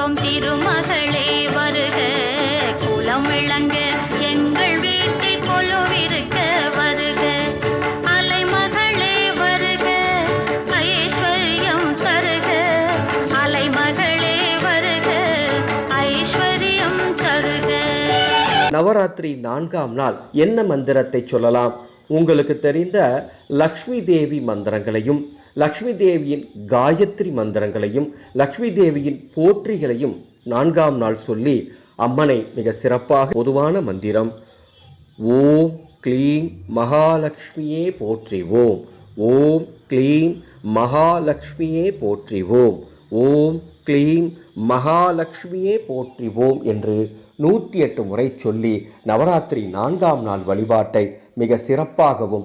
வந்தோம் திருமகளே வருக, குலம் விளங்க எங்கள் வீட்டில் கொலுவிருக்க வருக. அலைமகளே வருக, ஐஸ்வர்யம் தருக. அலைமகளே வருக, ஐஸ்வர்யம் தருக. நவராத்திரி 4ஆம் நாள் என்ன மந்திரத்தை சொல்லலாம்? உங்களுக்கு தெரிந்த லக்ஷ்மி தேவி மந்திரங்களையும், லக்ஷ்மி தேவியின் காயத்ரி மந்திரங்களையும், லக்ஷ்மி தேவியின் போற்றிகளையும் 4ஆம் நாள் சொல்லி அம்மனை மிக சிறப்பாக பொதுவான மந்திரம் ஓம் க்ளீம் மகாலட்சுமியே போற்றிவோம், ஓம் க்ளீம் மகாலட்சுமியே போற்றிவோம், ஓம் க்ளீம் மகாலட்சுமியே போற்றிவோம் என்று 108 முறை சொல்லி நவராத்திரி 4ஆம் நாள் வழிபாட்டை மிக சிறப்பாகவும்